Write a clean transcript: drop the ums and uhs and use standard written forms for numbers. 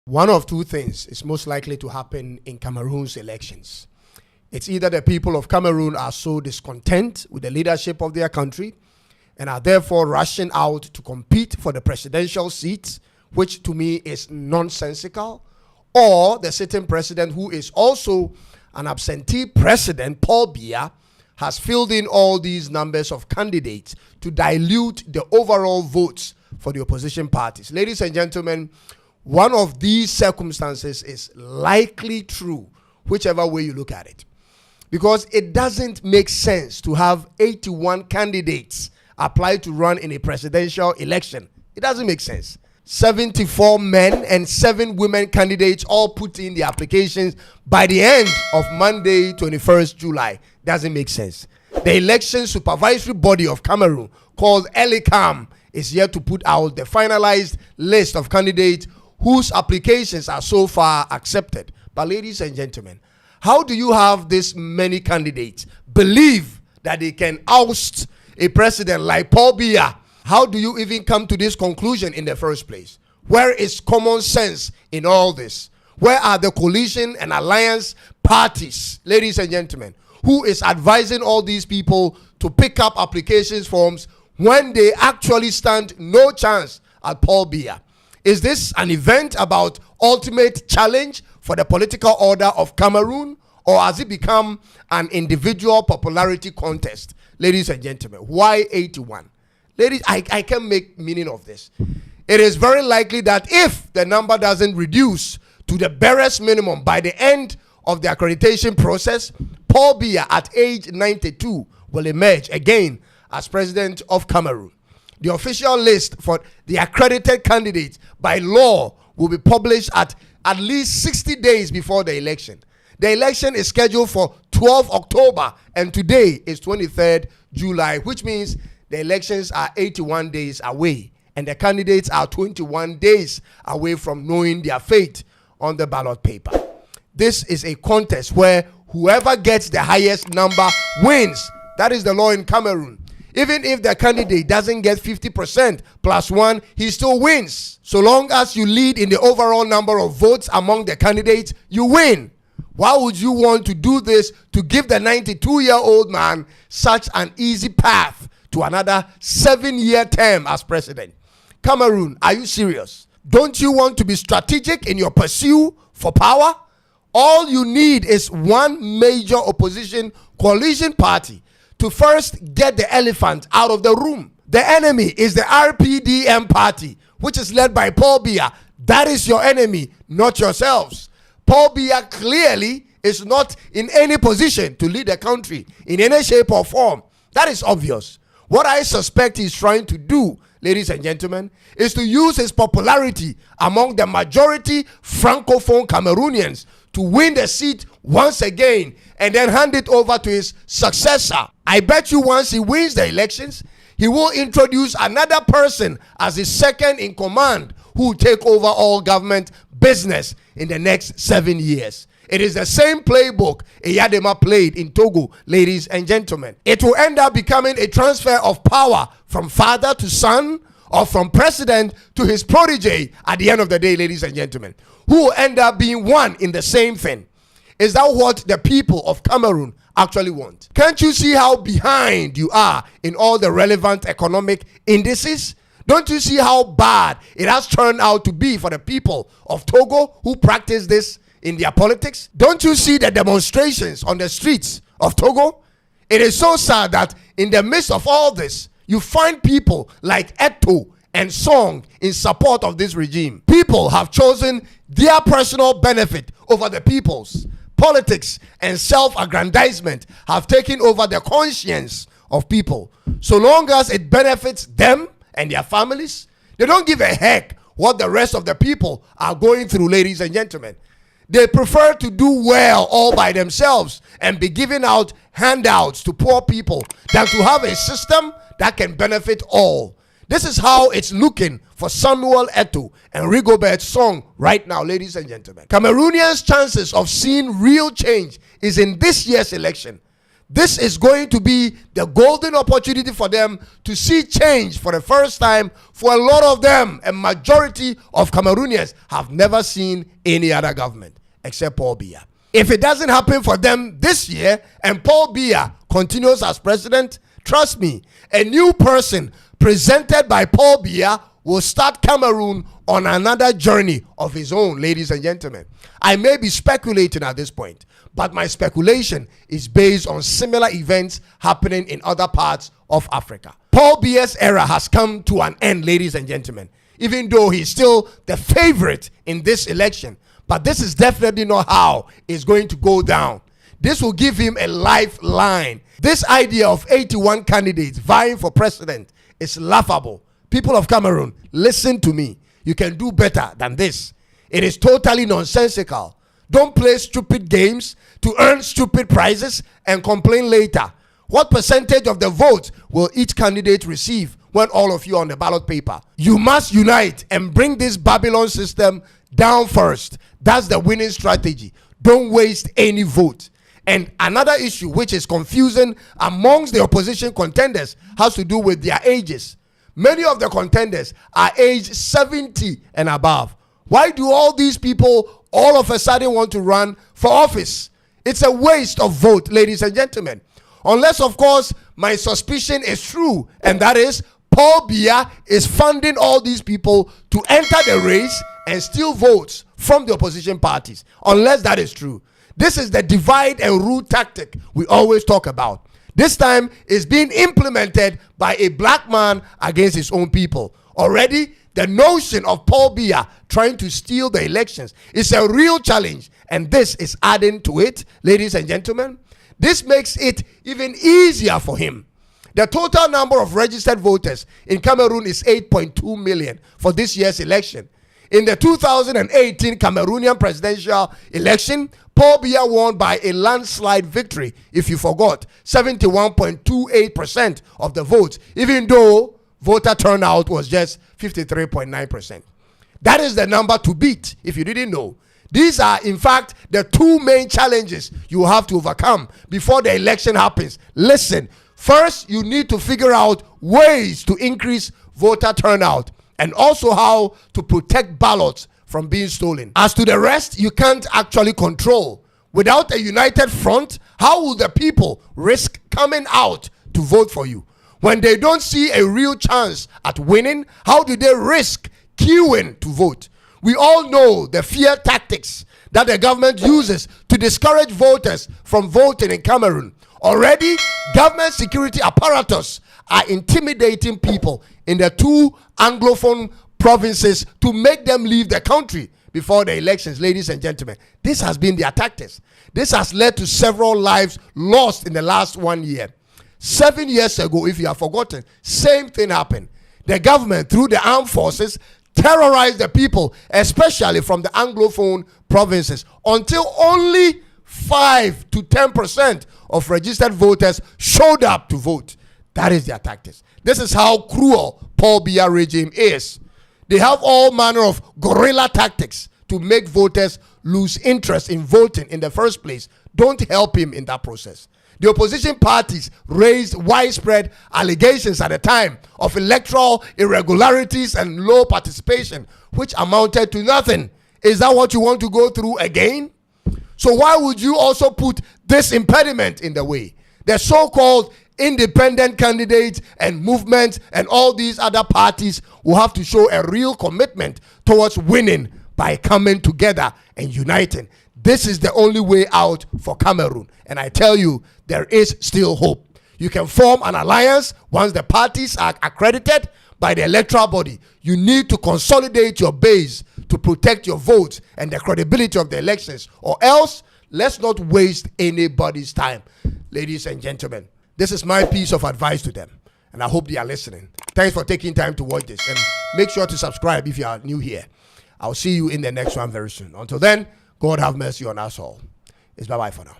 One of two things is most likely to happen in Cameroon's elections. It's either the people of Cameroon are so discontent with the leadership of their country and are therefore rushing out to compete for the presidential seat, which to me is nonsensical, or the sitting president, who is also an absentee president, Paul Biya, has filled in all these numbers of candidates to dilute the overall votes for the opposition parties. Ladies and gentlemen, one of these circumstances is likely true, whichever way you look at it, because it doesn't make sense to have 81 candidates apply to run in a presidential election. It doesn't make sense. 74 men and 7 women candidates all put in the applications by the end of Monday, 21st July. Doesn't make sense. The election supervisory body of Cameroon, called ELECAM, is yet to put out the finalized list of candidates whose applications are so far accepted. But ladies and gentlemen, how do you have this many candidates believe that they can oust a president like Paul Biya? How do you even come to this conclusion in the first place? Where is common sense in all this? Where are the coalition and alliance parties, ladies and gentlemen, who is advising all these people to pick up applications forms when they actually stand no chance at Paul Biya? Is this an event about ultimate challenge for the political order of Cameroon, or has it become an individual popularity contest? Ladies and gentlemen, why 81? Ladies, I can't make meaning of this. It is very likely that if the number doesn't reduce to the barest minimum by the end of the accreditation process, Paul Biya at age 92 will emerge again as president of Cameroon. The official list for the accredited candidates by law will be published at least 60 days before the election. The election is scheduled for 12 October and today is 23rd July, which means the elections are 81 days away and the candidates are 21 days away from knowing their fate on the ballot paper. This is a contest where whoever gets the highest number wins. That is the law in Cameroon. Even if the candidate doesn't get 50% plus 1, he still wins. So long as you lead in the overall number of votes among the candidates, you win. Why would you want to do this to give the 92-year-old man such an easy path to another 7-year term as president? Cameroon, are you serious? Don't you want to be strategic in your pursuit for power? All you need is one major opposition coalition party to first get the elephant out of the room. The enemy is the RPDM party, which is led by Paul Biya. That is your enemy, not yourselves. Paul Biya clearly is not in any position to lead the country in any shape or form. That is obvious. What I suspect he's trying to do, ladies and gentlemen, is to use his popularity among the majority Francophone Cameroonians to win the seat once again and then hand it over to his successor. I bet you once he wins the elections, he will introduce another person as his second in command who will take over all government business in the next 7 years. It is the same playbook Eyadema played in Togo, ladies and gentlemen. It will end up becoming a transfer of power from father to son, or from president to his protege at the end of the day, ladies and gentlemen, who will end up being one in the same thing. Is that what the people of Cameroon actually want? Can't you see how behind you are in all the relevant economic indices? Don't you see how bad it has turned out to be for the people of Togo who practice this in their politics? Don't you see the demonstrations on the streets of Togo? It is so sad that in the midst of all this, you find people like Eto and Song in support of this regime. People have chosen their personal benefit over the people's. Politics and self-aggrandizement have taken over the conscience of people. So long as it benefits them and their families, they don't give a heck what the rest of the people are going through, ladies and gentlemen. They prefer to do well all by themselves and be giving out handouts to poor people than to have a system that can benefit all. This is how it's looking for Samuel Eto'o and Rigobert Song right now, ladies and gentlemen. Cameroonians' chances of seeing real change is in this year's election. This is going to be the golden opportunity for them to see change for the first time. For a lot of them, a majority of Cameroonians have never seen any other government except Paul Biya. If it doesn't happen for them this year and Paul Biya continues as president, trust me, a new person presented by Paul Biya will start Cameroon on another journey of his own, ladies and gentlemen. I may be speculating at this point, but my speculation is based on similar events happening in other parts of Africa. Paul Biya's era has come to an end, ladies and gentlemen, even though he's still the favorite in this election. But this is definitely not how it's going to go down. This will give him a lifeline. This idea of 81 candidates vying for president is laughable. People of Cameroon, listen to me. You can do better than this. It is totally nonsensical. Don't play stupid games to earn stupid prizes and complain later. What percentage of the vote will each candidate receive when all of you are on the ballot paper? You must unite and bring this Babylon system down first. That's the winning strategy. Don't waste any vote. And another issue which is confusing amongst the opposition contenders has to do with their ages. Many of the contenders are aged 70 and above. Why do all these people all of a sudden want to run for office? It's a waste of vote, ladies and gentlemen. Unless, of course, my suspicion is true, and that is Paul Biya is funding all these people to enter the race and steal votes from the opposition parties. Unless that is true. This is the divide and rule tactic we always talk about. This time is being implemented by a black man against his own people. Already, the notion of Paul Biya trying to steal the elections is a real challenge, and this is adding to it, ladies and gentlemen. This makes it even easier for him. The total number of registered voters in Cameroon is 8.2 million for this year's election. In the 2018 Cameroonian presidential election, Paul Biya won by a landslide victory, if you forgot, 71.28% of the votes, even though voter turnout was just 53.9%. That is the number to beat, if you didn't know. These are, in fact, the two main challenges you have to overcome before the election happens. Listen, first, you need to figure out ways to increase voter turnout and also how to protect ballots from being stolen. As to the rest, you can't actually control. Without a united front, how will the people risk coming out to vote for you? When they don't see a real chance at winning, how do they risk queuing to vote? We all know the fear tactics that the government uses to discourage voters from voting in Cameroon. Already, government security apparatus are intimidating people in the two Anglophone provinces to make them leave the country before the elections, ladies and gentlemen. This has been their tactics. This has led to several lives lost in the last 1 year. 7 years ago, if you have forgotten, same thing happened. The government, through the armed forces, terrorized the people, especially from the Anglophone provinces, until only 5 to 10% of registered voters showed up to vote. That is their tactics. This is how cruel Paul Biya regime is. They have all manner of guerrilla tactics to make voters lose interest in voting in the first place. Don't help him in that process. The opposition parties raised widespread allegations at the time of electoral irregularities and low participation, which amounted to nothing. Is that what you want to go through again? So why would you also put this impediment in the way? The so-called independent candidates and movements and all these other parties will have to show a real commitment towards winning by coming together and uniting. This is the only way out for Cameroon. And I tell you, there is still hope. You can form an alliance once the parties are accredited by the electoral body. You need to consolidate your base to protect your votes and the credibility of the elections. Or else, let's not waste anybody's time. Ladies and gentlemen, this is my piece of advice to them. And I hope they are listening. Thanks for taking time to watch this. And make sure to subscribe if you are new here. I'll see you in the next one very soon. Until then, God have mercy on us all. It's bye-bye for now.